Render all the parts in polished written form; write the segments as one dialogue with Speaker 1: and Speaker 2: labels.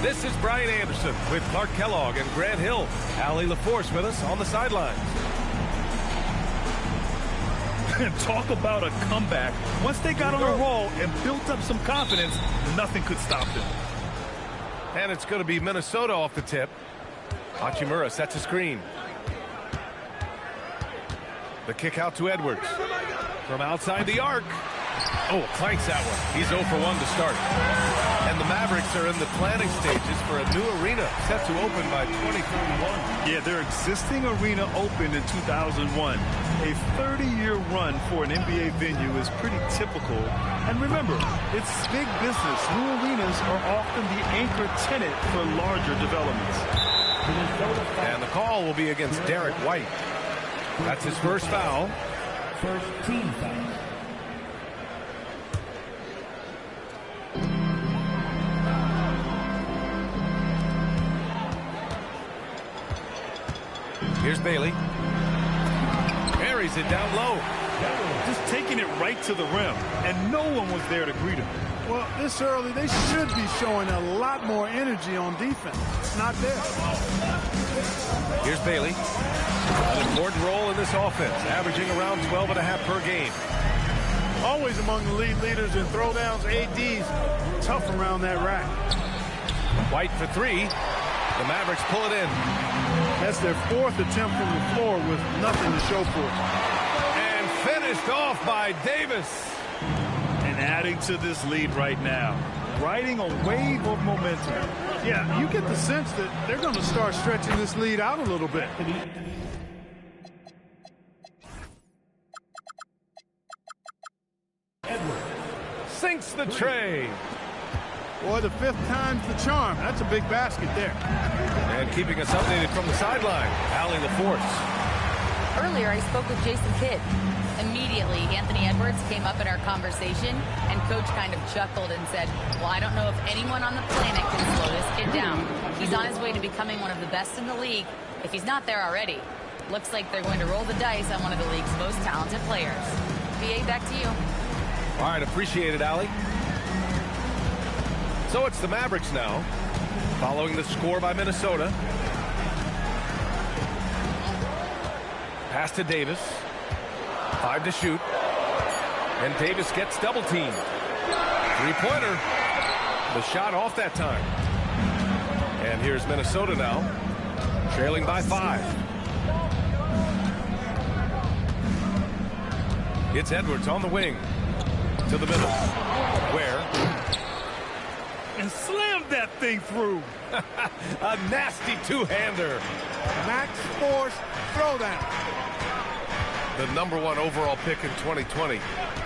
Speaker 1: This is Brian Anderson with Clark Kellogg and Grant Hill. Allie LaForce with us on the sidelines.
Speaker 2: Talk about a comeback. Once they got on a roll and built up some confidence, nothing could stop them.
Speaker 1: And it's going to be Minnesota off the tip. Hachimura sets a screen. The kick out to Edwards. From outside the arc. Oh, clanks that one. He's 0 for 1 to start. And the Mavericks are in the planning stages for a new arena set to open by 2031.
Speaker 2: Yeah, their existing arena opened in 2001. A 30-year run for an NBA venue is pretty typical. And remember, it's big business. New arenas are often the anchor tenant for larger developments.
Speaker 1: And the call will be against Derek White. That's his first foul.
Speaker 3: First team foul.
Speaker 1: Here's Bailey. Buries it down low.
Speaker 2: Just taking it right to the rim, and no one was there to greet him.
Speaker 4: Well, this early, they should be showing a lot more energy on defense. It's not there.
Speaker 1: Here's Bailey. An important role in this offense, averaging around 12.5 per game.
Speaker 4: Always among the league leaders in throwdowns, ADs, tough around that rack.
Speaker 1: White for three. The Mavericks pull it in.
Speaker 4: That's their fourth attempt from the floor with nothing to show for it.
Speaker 1: And finished off by Davis.
Speaker 2: And adding to this lead right now, riding a wave of momentum.
Speaker 4: Yeah, you get the sense that they're going to start stretching this lead out a little bit.
Speaker 1: Edwards sinks the tray.
Speaker 4: Boy, the fifth time's the charm. That's a big basket there.
Speaker 1: And keeping us updated from the sideline, Allie LaForce.
Speaker 5: Earlier, I spoke with Jason Kidd. Immediately, Anthony Edwards came up in our conversation, and Coach kind of chuckled and said, well, I don't know if anyone on the planet can slow this kid down. He's on his way to becoming one of the best in the league, if he's not there already. Looks like they're going to roll the dice on one of the league's most talented players. BA, back to you.
Speaker 1: All right, appreciate it, Allie. So it's the Mavericks now, following the score by Minnesota. Pass to Davis. 5 to shoot. And Davis gets double teamed. Three-pointer. The shot off that time. And here's Minnesota now, trailing by 5. It's Edwards on the wing. To the middle. Where?
Speaker 2: And slammed that thing through.
Speaker 1: A nasty two-hander.
Speaker 4: Max Force throwdown.
Speaker 1: The #1 overall pick in 2020.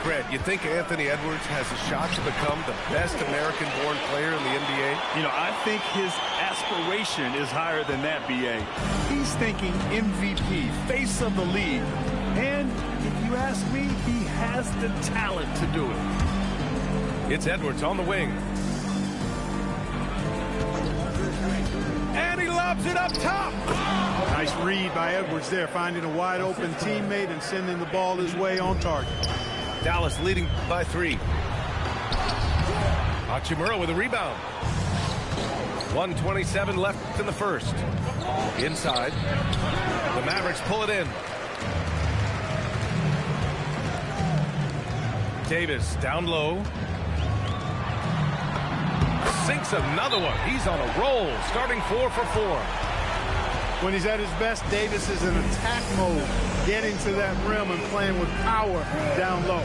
Speaker 1: Grant, you think Anthony Edwards has a shot to become the best American-born player in the NBA?
Speaker 2: You know, I think his aspiration is higher than that, BA. He's thinking MVP, face of the league. And if you ask me, he has the talent to do it.
Speaker 1: It's Edwards on the wing. And he lobs it up top.
Speaker 4: Nice read by Edwards there, finding a wide open teammate and sending the ball his way on target.
Speaker 1: Dallas leading by 3. Hachimura with a rebound. 1:27 left in the first. Inside. The Mavericks pull it in. Davis down low. Sinks another one. He's on a roll, starting 4 for 4.
Speaker 4: When he's at his best, Davis is in attack mode, getting to that rim and playing with power down low.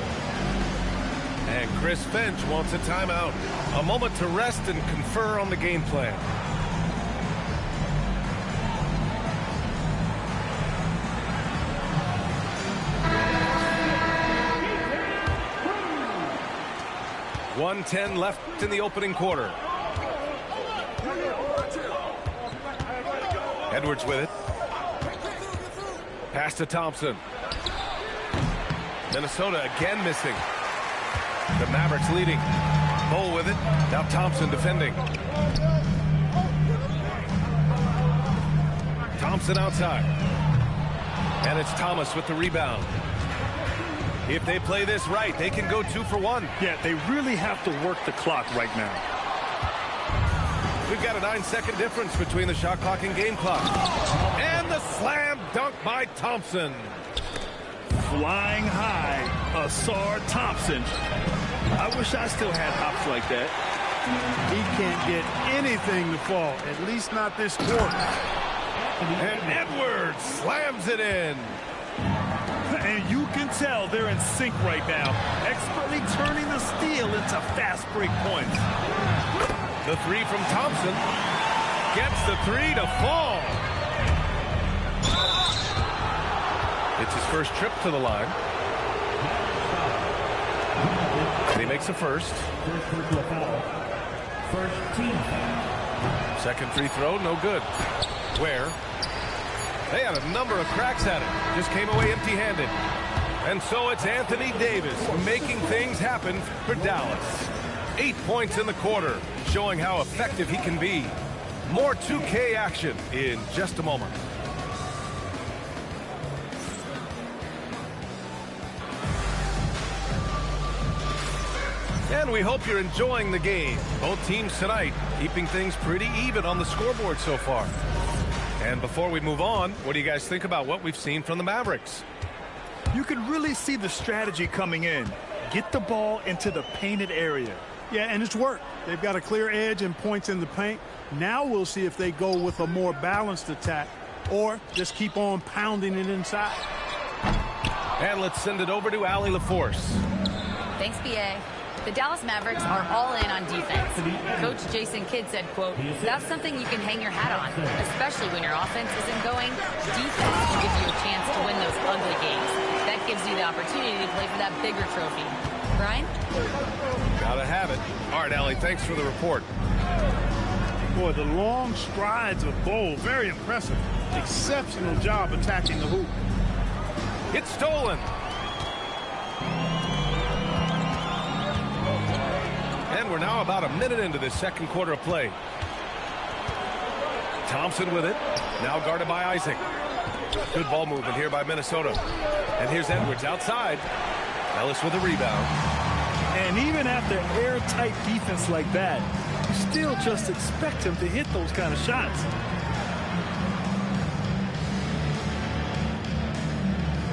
Speaker 1: And Chris Finch wants a timeout. A moment to rest and confer on the game plan. .110 left in the opening quarter. Edwards with it. Pass to Thompson. Minnesota again missing. The Mavericks leading. Bol with it. Now Thompson defending. Thompson outside. And it's Thomas with the rebound. If they play this right, they can go 2 for 1.
Speaker 2: Yeah, they really have to work the clock right now.
Speaker 1: We've got a 9-second difference between the shot clock and game clock. And the slam dunk by Thompson.
Speaker 2: Flying high, Ausar Thompson. I wish I still had hops like that.
Speaker 4: He can't get anything to fall, at least not this quarter.
Speaker 1: And Edwards slams it in.
Speaker 2: And you can tell they're in sync right now, expertly turning the steal into fast break points.
Speaker 1: The three from Thompson gets the three to fall. It's his first trip to the line. And he makes a first.
Speaker 3: First team foul.
Speaker 1: Second free throw, no good. Where? They had a number of cracks at it. Just came away empty-handed. And so it's Anthony Davis making things happen for Dallas. 8 points in the quarter, showing how effective he can be. More 2K action in just a moment. And we hope you're enjoying the game. Both teams tonight keeping things pretty even on the scoreboard so far. And before we move on, what do you guys think about what we've seen from the Mavericks?
Speaker 2: You can really see the strategy coming in. Get the ball into the painted area.
Speaker 4: Yeah, and it's worked. They've got a clear edge and points in the paint. Now we'll see if they go with a more balanced attack or just keep on pounding it inside.
Speaker 1: And let's send it over to Allie LaForce.
Speaker 5: Thanks, BA. The Dallas Mavericks are all in on defense. Coach Jason Kidd said, quote, "That's something you can hang your hat on, especially when your offense isn't going. Defense will give you a chance to win those ugly games. That gives you the opportunity to play for that bigger trophy." Brian?
Speaker 1: Gotta have it. All right, Allie, thanks for the report.
Speaker 4: Boy, the long strides of Bol, very impressive. Exceptional job attacking the hoop.
Speaker 1: It's stolen. And we're now about a minute into this second quarter of play. Thompson with it. Now guarded by Isaac. Good ball movement here by Minnesota. And here's Edwards outside. Ellis with a rebound.
Speaker 2: And even after airtight defense like that, you still just expect him to hit those kind of shots.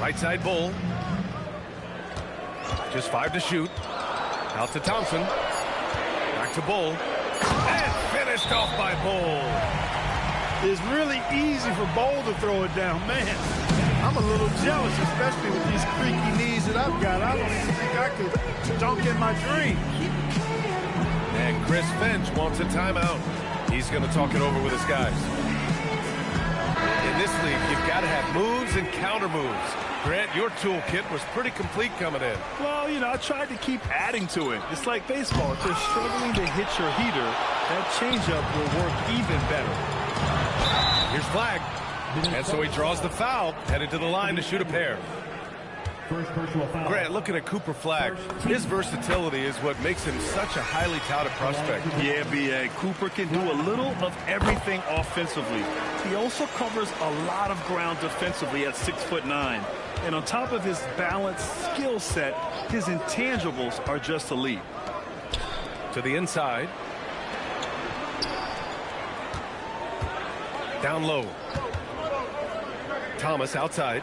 Speaker 1: Right side Bol. Just 5 to shoot. Out to Thompson. Back to Bol. And finished off by Bol.
Speaker 4: It's really easy for Bol to throw it down. Man, I'm a little jealous, especially with these creaky knees that I've got. I don't even think I could dunk in my dream.
Speaker 1: And Chris Finch wants a timeout. He's going to talk it over with his guys. In this league, you've got to have moves and counter moves. Grant, your toolkit was pretty complete coming in.
Speaker 2: Well, you know, I tried to keep adding to it. It's like baseball. If they're struggling to hit your heater, that changeup will work even better.
Speaker 1: Here's Flag. And so he draws the foul, headed to the line to shoot a pair.
Speaker 3: First personal foul.
Speaker 1: Grant, looking at Cooper Flag, his versatility is what makes him such a highly touted prospect.
Speaker 2: Yeah, B.A. Cooper can do a little of everything offensively. He also covers a lot of ground defensively at 6'9". And on top of his balanced skill set, his intangibles are just elite.
Speaker 1: To the inside. Down low. Thomas outside.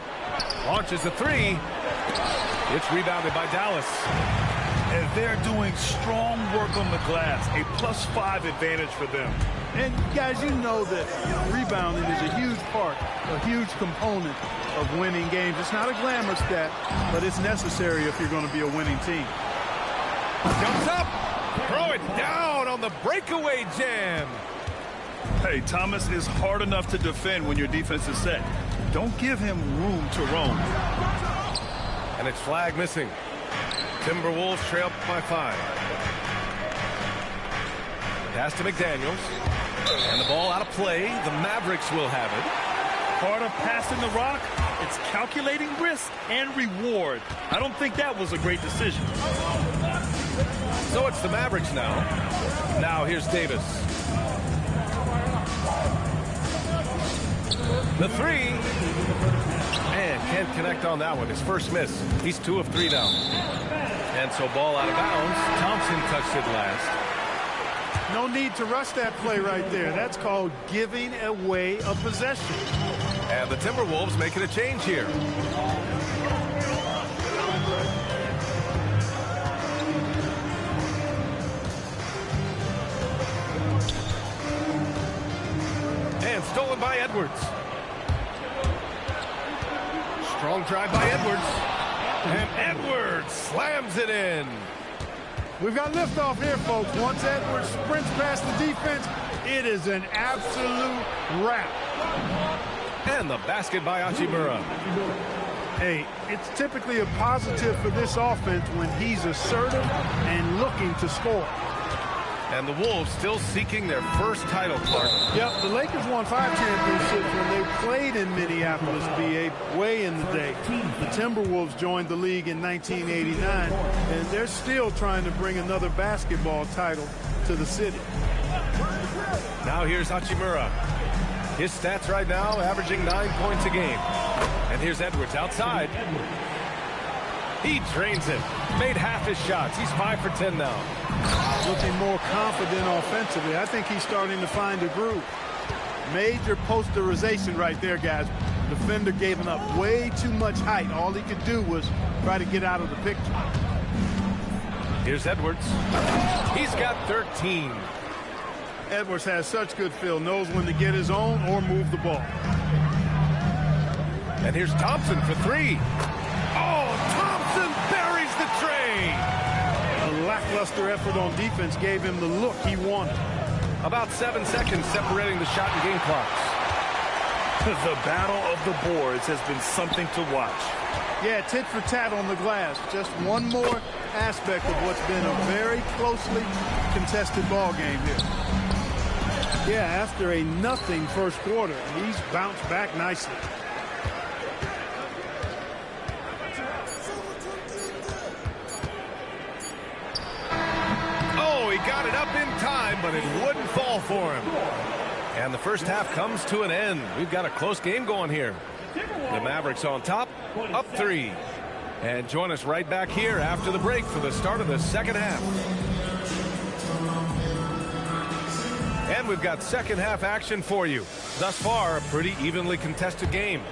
Speaker 1: Launches a three. It's rebounded by Dallas.
Speaker 2: And they're doing strong work on the glass. A +5 advantage for them.
Speaker 4: And guys, you know that rebounding is a huge part, a huge component of winning games. It's not a glamour stat, but it's necessary if you're going to be a winning team.
Speaker 1: Jumps up. Throw it down on the breakaway jam.
Speaker 2: Hey, Thomas is hard enough to defend when your defense is set. Don't give him room to roam.
Speaker 1: And it's Flag missing. Timberwolves trail by 5. Pass to McDaniels. And the ball out of play. The Mavericks will have it.
Speaker 2: Part of passing the rock, it's calculating risk and reward. I don't think that was a great decision.
Speaker 1: So it's the Mavericks now. Now here's Davis. The three. And can't connect on that one. His first miss. He's 2 of 3 now. And so ball out of bounds. Thompson touched it last.
Speaker 4: No need to rush that play right there. That's called giving away a possession.
Speaker 1: And the Timberwolves making a change here. And stolen by Edwards. Strong drive by Edwards. And Edwards slams it in.
Speaker 4: We've got liftoff here, folks. Once Edwards sprints past the defense, it is an absolute wrap.
Speaker 1: And the basket by Hachimura.
Speaker 4: Hey, it's typically a positive for this offense when he's assertive and looking to score.
Speaker 1: And the Wolves still seeking their first title, Clark.
Speaker 4: Yep, the Lakers won 5 championships when they played in Minneapolis, BA, way in the day. The Timberwolves joined the league in 1989, and they're still trying to bring another basketball title to the city.
Speaker 1: Now here's Hachimura. His stats right now averaging 9 points a game. And here's Edwards outside. He drains it. Made half his shots. He's 5 for 10 now.
Speaker 4: Looking more confident offensively. I think he's starting to find a groove. Major posterization right there, guys. The defender gave him up way too much height. All he could do was try to get out of the picture.
Speaker 1: Here's Edwards. He's got 13.
Speaker 4: Edwards has such good feel, knows when to get his own or move the ball.
Speaker 1: And here's Thompson for 3. Oh, Thompson buries the tray.
Speaker 4: A lackluster effort on defense gave him the look he wanted.
Speaker 1: About 7 seconds separating the shot and game clocks.
Speaker 2: The battle of the boards has been something to watch.
Speaker 4: Yeah, tit for tat on the glass. Just one more aspect of what's been a very closely contested ball game here. Yeah, after a nothing first quarter, he's bounced back nicely.
Speaker 1: Oh, he got it up in time, but it wouldn't fall for him. And the first half comes to an end. We've got a close game going here. The Mavericks on top, up 3. And join us right back here after the break for the start of the second half. And we've got second half action for you. Thus far, a pretty evenly contested game.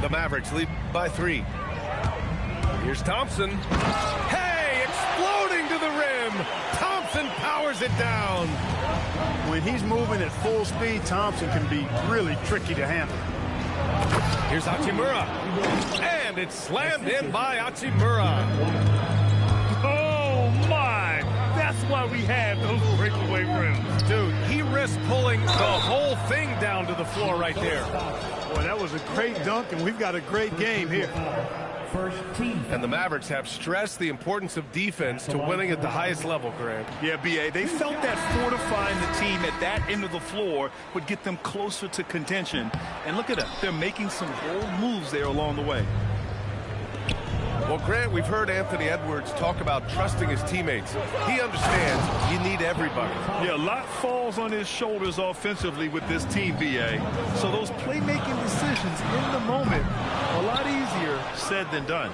Speaker 1: The Mavericks lead by 3. Here's Thompson. Hey, exploding to the rim. Thompson powers it down.
Speaker 4: When he's moving at full speed, Thompson can be really tricky to handle.
Speaker 1: Here's Hachimura. And it's slammed in by Hachimura.
Speaker 2: Oh, my. That's why we have those breakaway rims.
Speaker 1: Dude, he risked pulling the whole thing down to the floor right there.
Speaker 4: Boy, that was a great dunk, and we've got a great game here.
Speaker 3: First team.
Speaker 1: And the Mavericks have stressed the importance of defense to winning at the highest level, Grant.
Speaker 2: Yeah, B.A., they felt that fortifying the team at that end of the floor would get them closer to contention. And look at them. They're making some bold moves there along the way.
Speaker 1: Well, Grant, we've heard Anthony Edwards talk about trusting his teammates. He understands you need everybody.
Speaker 2: Yeah, a lot falls on his shoulders offensively with this team, B.A. So those playmaking decisions in the moment, a lot easier said than done.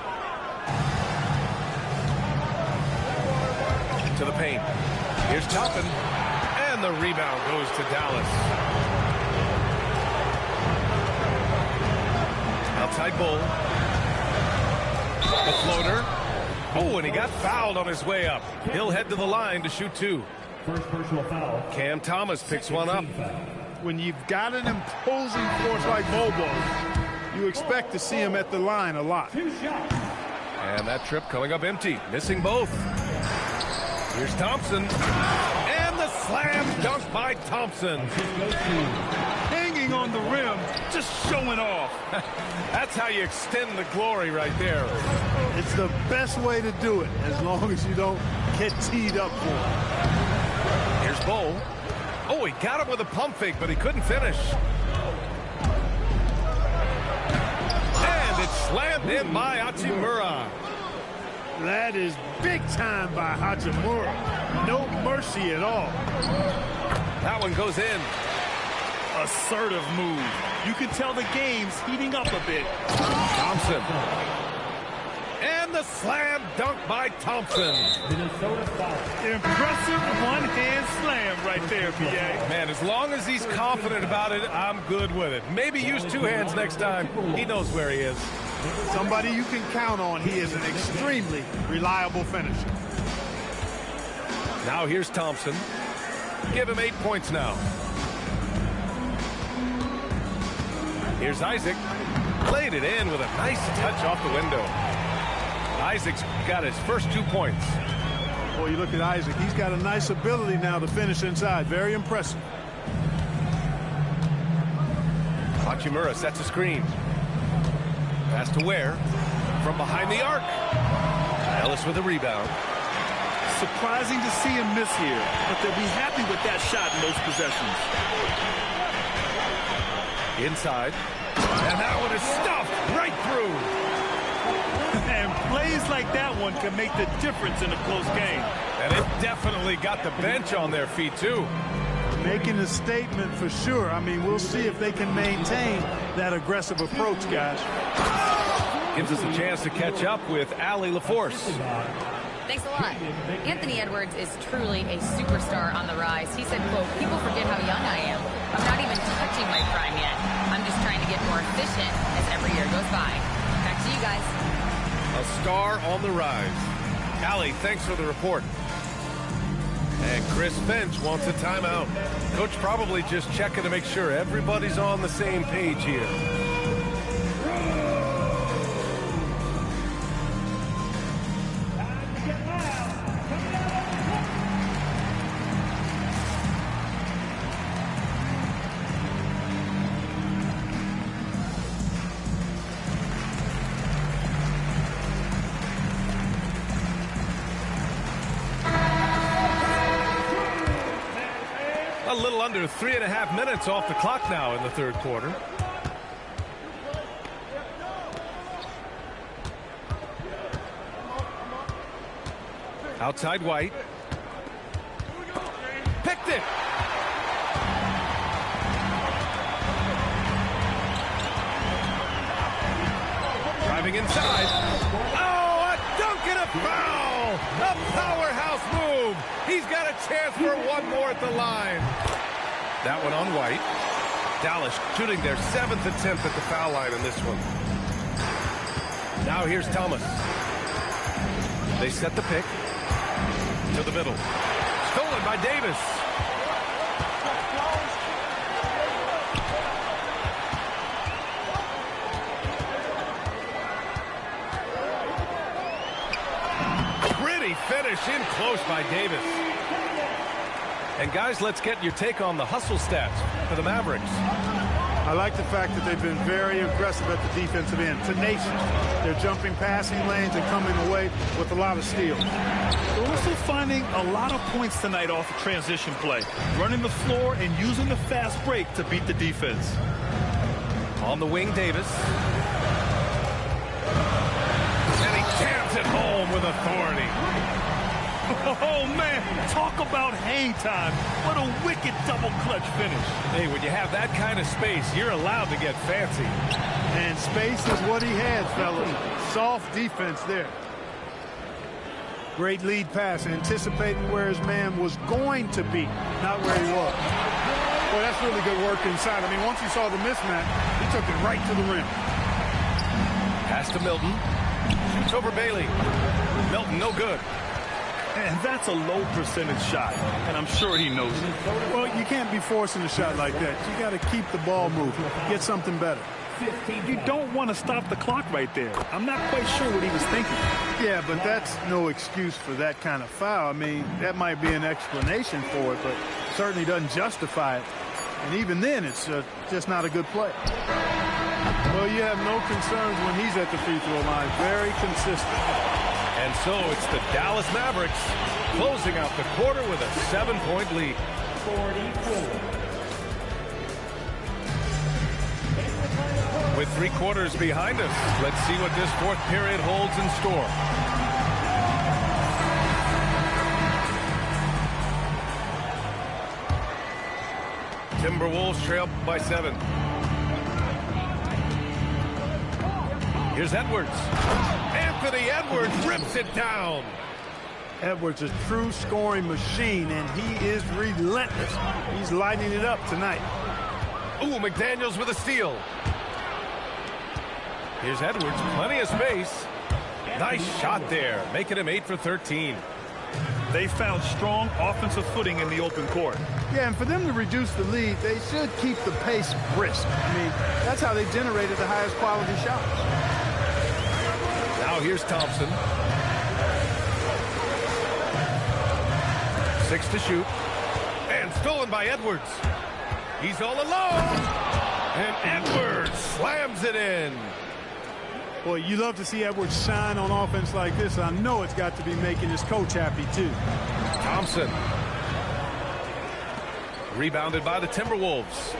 Speaker 1: To the paint. Here's Toppin. And the rebound goes to Dallas. Outside Bull. The floater. Oh, and he got fouled on his way up. He'll head to the line to shoot 2.
Speaker 3: First personal foul.
Speaker 1: Cam Thomas picks one up.
Speaker 4: When you've got an imposing force like Bobo, you expect to see him at the line a lot.
Speaker 1: And that trip coming up empty. Missing both. Here's Thompson. And the slam dunk by Thompson.
Speaker 2: Hanging on the rim, just showing off.
Speaker 1: That's how you extend the glory right there.
Speaker 4: It's the best way to do it, as long as you don't get teed up for it.
Speaker 1: Here's Bull. Oh, he got him with a pump fake, but he couldn't finish. And it's slammed in by Hachimura.
Speaker 4: That is big time by Hachimura. No mercy at all.
Speaker 1: That one goes in.
Speaker 2: Assertive move. You can tell the game's heating up a bit.
Speaker 1: Thompson. And the slam dunk by Thompson.
Speaker 3: Minnesota foul.
Speaker 2: Impressive one-hand slam right there, B.A.
Speaker 1: Man, as long as he's confident about it, I'm good with it. Maybe use two hands next time. He knows where he is.
Speaker 4: Somebody you can count on. He is an extremely reliable finisher.
Speaker 1: Now here's Thompson. Give him 8 points now. Here's Isaac. Played it in with a nice touch off the window. Isaac's got his first 2 points.
Speaker 4: Boy, you look at Isaac. He's got a nice ability now to finish inside. Very impressive.
Speaker 1: Hachimura sets a screen. Pass to Ware from behind the arc. Ellis with a rebound.
Speaker 2: Surprising to see him miss here, but they'll be happy with that shot in those possessions.
Speaker 1: Inside. And that one is stuffed right through.
Speaker 2: And plays like that one can make the difference in a close game.
Speaker 1: And it definitely got the bench on their feet, too.
Speaker 4: Making a statement for sure. I mean, we'll see if they can maintain that aggressive approach, guys.
Speaker 1: Gives us a chance to catch up with Allie LaForce.
Speaker 5: Thanks a lot. Anthony Edwards is truly a superstar on the rise. He said, quote, "People forget how young I am. I'm not even touching my prime yet. I'm just trying to get more efficient as every year goes by." Back to you guys.
Speaker 1: A star on the rise. Allie, thanks for the report. And Chris Finch wants a timeout. Coach probably just checking to make sure everybody's on the same page here. A little under 3.5 minutes off the clock now in the third quarter. Outside White. Picked it. Driving inside. Oh, a dunk and a foul. A powerhouse move. He's got a chance for one more at the line. That one on White. Dallas shooting their 7th attempt at the foul line in this one. Now here's Thomas. They set the pick to the middle. Stolen by Davis. Pretty finish in close by Davis. And guys, let's get your take on the hustle stats for the Mavericks.
Speaker 4: I like the fact that they've been very aggressive at the defensive end. Tenacious. They're jumping passing lanes and coming away with a lot of steals.
Speaker 2: They're also finding a lot of points tonight off of transition play. Running the floor and using the fast break to beat the defense.
Speaker 1: On the wing, Davis. And he jams it home with authority.
Speaker 2: Oh, man, talk about hang time. What a wicked double clutch finish.
Speaker 1: Hey, when you have that kind of space, you're allowed to get fancy.
Speaker 4: And space is what he has, fellas. Soft defense there. Great lead pass, anticipating where his man was going to be, not where he was. Boy, that's really good work inside. I mean, once he saw the mismatch, he took it right to the rim.
Speaker 1: Pass to Milton. Shoots over Bailey. Milton, no good.
Speaker 2: And that's a low percentage shot, and I'm sure he knows it.
Speaker 4: Well, you can't be forcing a shot like that. You got to keep the ball moving, get something better.
Speaker 2: You don't want to stop the clock right there. I'm not quite sure what he was thinking.
Speaker 4: Yeah, but that's no excuse for that kind of foul. I mean, that might be an explanation for it, but certainly doesn't justify it. And even then, it's just not a good play. Well, you have no concerns when he's at the free throw line. Very consistent.
Speaker 1: And so it's the Dallas Mavericks closing out the quarter with a 7-point lead.
Speaker 3: 44.
Speaker 1: With 3 quarters behind us, let's see what this fourth period holds in store. Timberwolves trail by 7. Here's Edwards. Anthony Edwards rips it down.
Speaker 4: Edwards, a true scoring machine, and he is relentless. He's lighting it up tonight.
Speaker 1: Ooh, McDaniels with a steal. Here's Edwards, plenty of space. Nice shot there, making him 8 for 13.
Speaker 2: They found strong offensive footing in the open court.
Speaker 4: Yeah, and for them to reduce the lead, they should keep the pace brisk. I mean, that's how they generated the highest quality shots.
Speaker 1: Now here's Thompson. 6 to shoot. And stolen by Edwards. He's all alone. And Edwards slams it in.
Speaker 4: Boy, you love to see Edwards shine on offense like this. I know it's got to be making his coach happy, too.
Speaker 1: Thompson. Rebounded by the Timberwolves.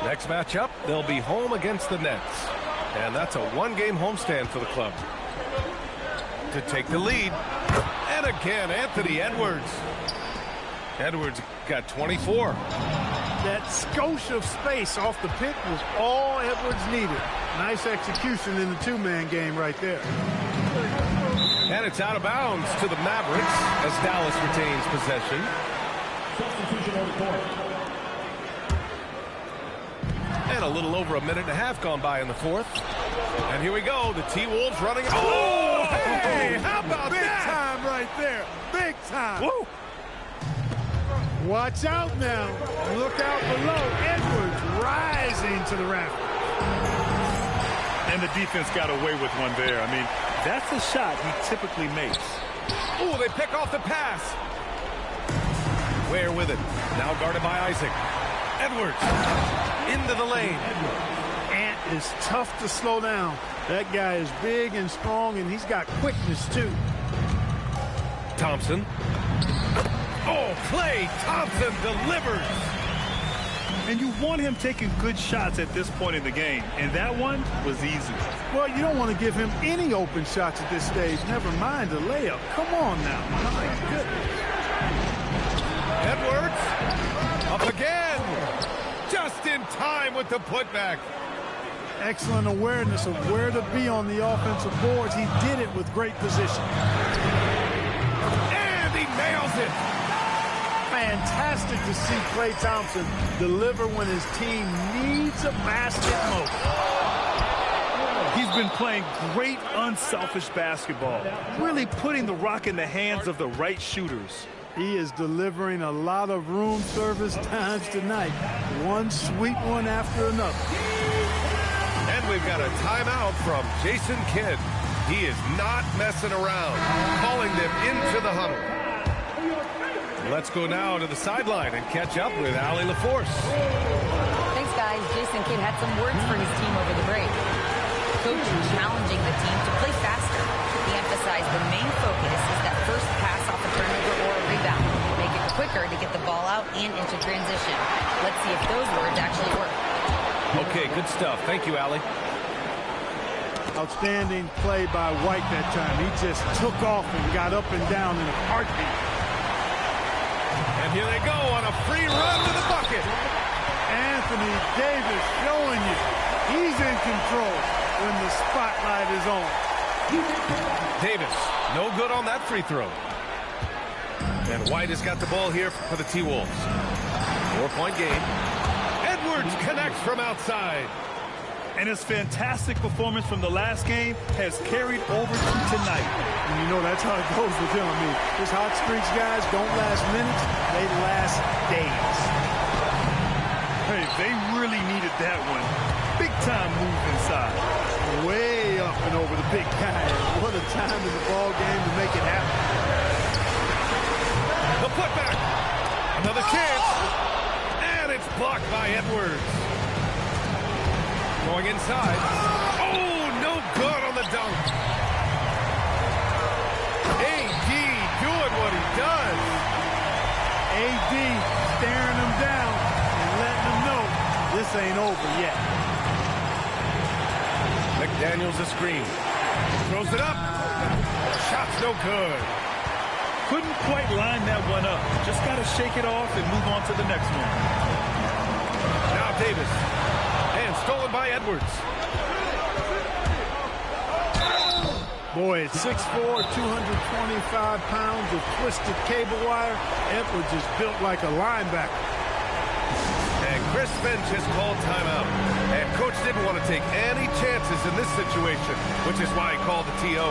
Speaker 1: Next matchup, they'll be home against the Nets. And that's a one-game homestand for the club. To take the lead. And again, Anthony Edwards. Edwards got 24.
Speaker 4: That skosh of space off the pick was all Edwards needed. Nice execution in the two-man game right there.
Speaker 1: And it's out of bounds to the Mavericks as Dallas retains possession.
Speaker 3: Substitution on the court.
Speaker 1: And a little over a minute and a half gone by in the fourth. And here we go, the T-Wolves running. Oh, hey, how about
Speaker 4: Big
Speaker 1: that?
Speaker 4: time right there. Big time.
Speaker 1: Woo.
Speaker 4: Watch out now. Look out below. Edwards rising to the raft.
Speaker 2: And the defense got away with one there. I mean, that's a shot he typically makes.
Speaker 1: Ooh, they pick off the pass. Ware with it. Now guarded by Isaac. Edwards into the lane.
Speaker 4: Ant is tough to slow down. That guy is big and strong, and he's got quickness, too.
Speaker 1: Thompson. Oh, Klay Thompson delivers.
Speaker 2: And you want him taking good shots at this point in the game. And that one was easy.
Speaker 4: Well, you don't want to give him any open shots at this stage. Never mind a layup. Come on now. My goodness.
Speaker 1: Edwards. Up again. Just in time with the putback.
Speaker 4: Excellent awareness of where to be on the offensive boards. He did it with great position.
Speaker 1: And he nails it.
Speaker 4: Fantastic to see Klay Thompson deliver when his team needs a basket most.
Speaker 2: He's been playing great unselfish basketball, really putting the rock in the hands of the right shooters.
Speaker 4: He is delivering a lot of room service times tonight. One sweet one after another.
Speaker 1: And we've got a timeout from Jason Kidd. He is not messing around, calling them into the huddle. Let's go now to the sideline and catch up with Allie LaForce.
Speaker 5: Thanks, guys. Jason Kidd had some words for his team over the break. Coach challenging the team to play faster. He emphasized the main focus is that first pass off a turnover or a rebound. Make it quicker to get the ball out and into transition. Let's see if those words actually work.
Speaker 1: Okay, good stuff. Thank you, Allie.
Speaker 4: Outstanding play by White that time. He just took off and got up and down in a heartbeat.
Speaker 1: And here they go on a free run to the bucket.
Speaker 4: Anthony Davis showing you he's in control when the spotlight is on.
Speaker 1: Davis, no good on that free throw. And White has got the ball here for the T-Wolves. 4-point game. Edwards connects from outside.
Speaker 2: And his fantastic performance from the last game has carried over to tonight.
Speaker 4: And you know that's how it goes with him. I mean, his hot streaks guys don't last minutes, they last days.
Speaker 2: Hey, they really needed that one. Big time move inside.
Speaker 4: Way up and over the big guy. What a time in the ball game to make it happen.
Speaker 1: The putback. Another chance. And it's blocked by Edwards. Going inside. Oh, no good on the dunk. AD doing what he does.
Speaker 4: AD staring him down and letting him know this ain't over yet.
Speaker 1: McDaniels a screen. Throws it up. Shot's no good.
Speaker 2: Couldn't quite line that one up. Just got to shake it off and move on to the next one.
Speaker 1: Now Davis. And stolen by Edwards.
Speaker 4: Boy, at 6'4", 225 pounds of twisted cable wire, Edwards is built like a linebacker.
Speaker 1: And Chris Finch has called timeout. And Coach didn't want to take any chances in this situation, which is why he called the TO.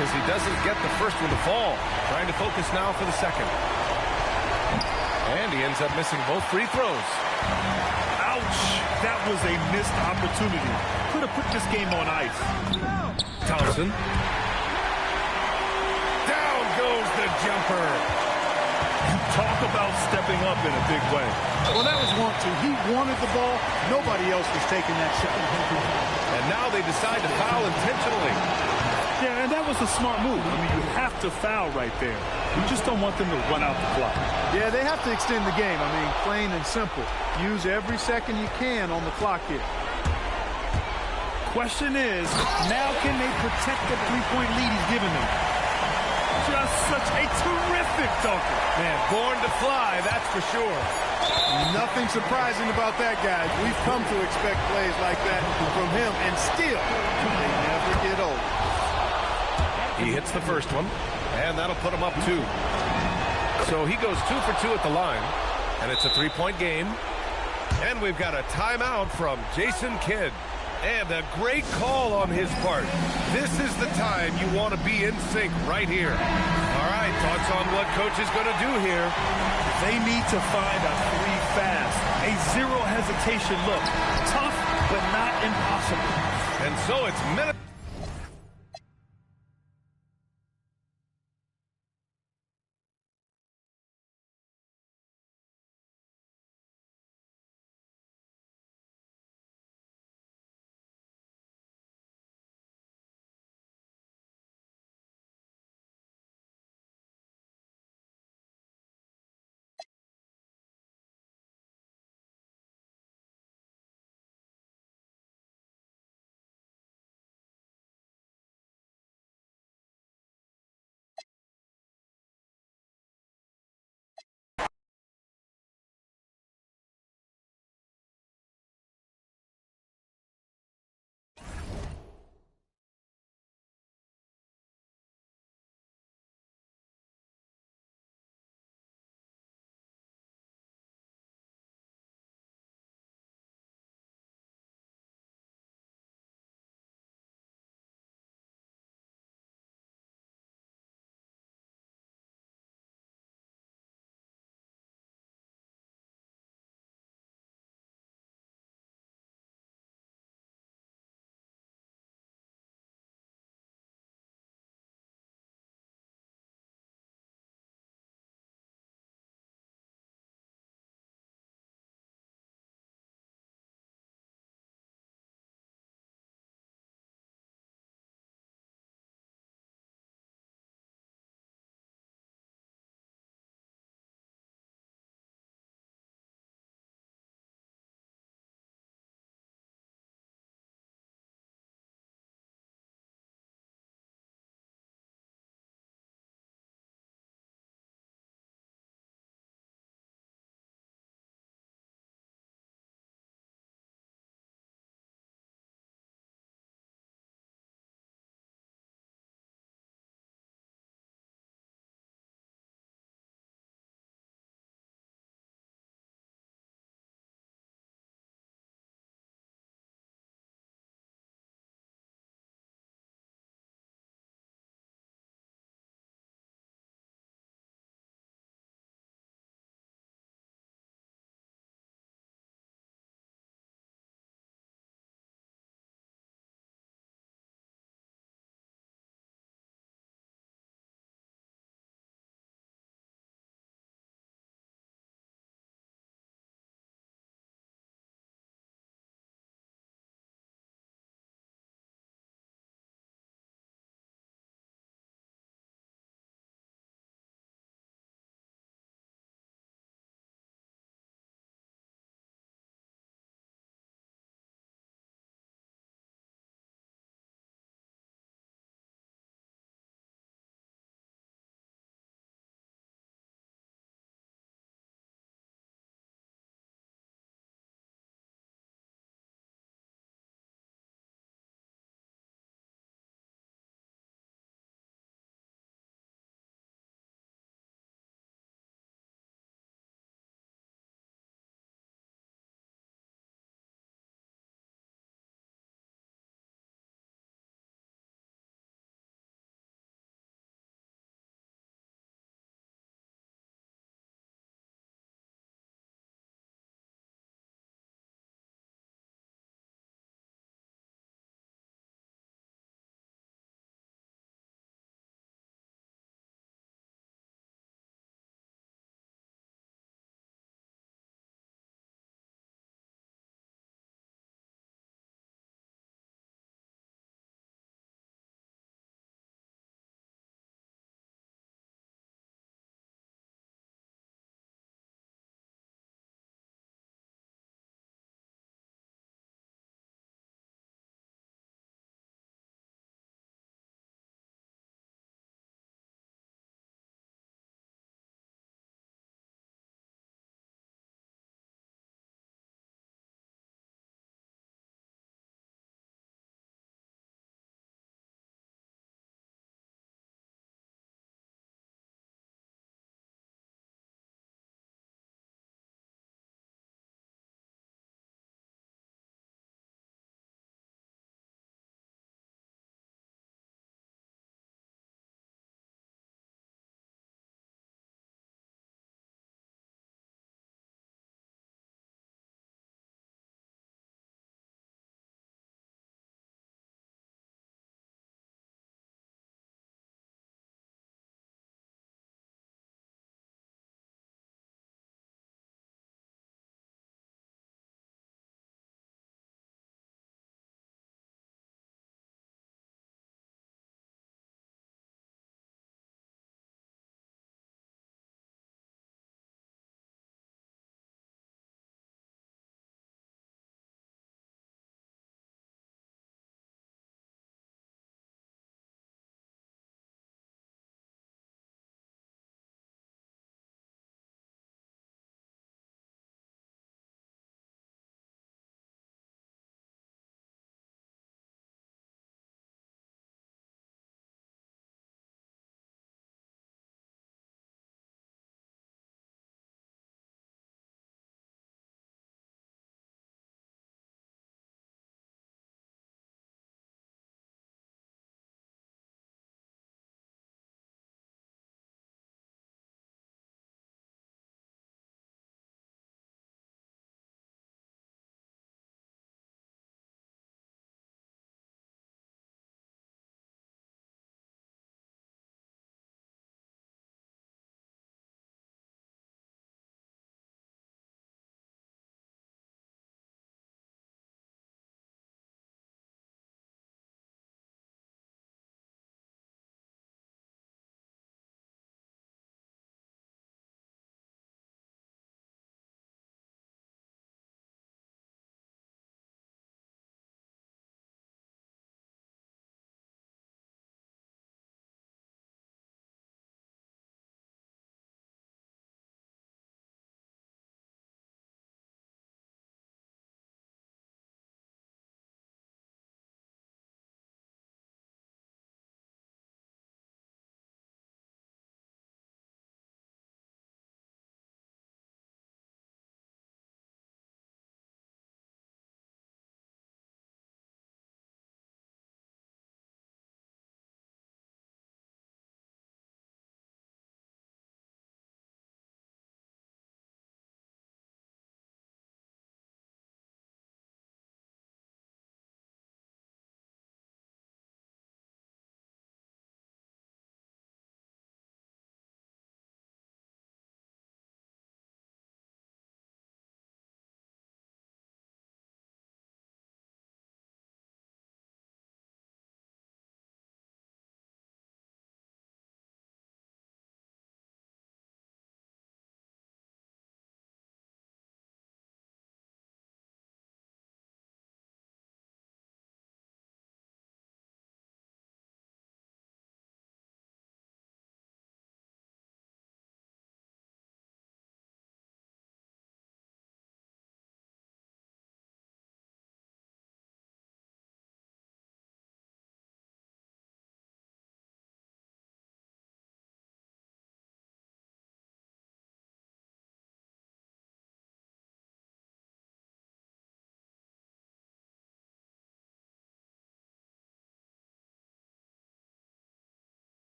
Speaker 1: As he doesn't get the first one to fall. Trying to focus now for the second. And he ends up missing both free throws.
Speaker 2: Ouch! That was a missed opportunity. Could have put this game on ice.
Speaker 1: Thompson. Down goes the jumper.
Speaker 2: Talk about stepping up in a big way.
Speaker 4: Well, that was want to. He wanted the ball. Nobody else was taking that shot.
Speaker 1: And now they decide to foul intentionally.
Speaker 2: Yeah, and that was a smart move. I mean, you have to foul right there. You just don't want them to run out the clock.
Speaker 4: Yeah, they have to extend the game. I mean, plain and simple. Use every second you can on the clock here.
Speaker 2: Question is, now can they protect the three-point lead he's given them? Just such a terrific dunker.
Speaker 1: Man, born to fly, that's for sure.
Speaker 4: Nothing surprising about that, guys. We've come to expect plays like that from him, and still, they never get old.
Speaker 1: He hits the first one, and that'll put him up 2. So he goes 2 for 2 at the line, and it's a 3-point game. And we've got a timeout from Jason Kidd. And a great call on his part. This is the time you want to be in sync right here. All right, thoughts on what coach is going to do here?
Speaker 2: They need to find a 3 fast, a zero hesitation look. Tough, but not impossible.
Speaker 1: And so it's minute.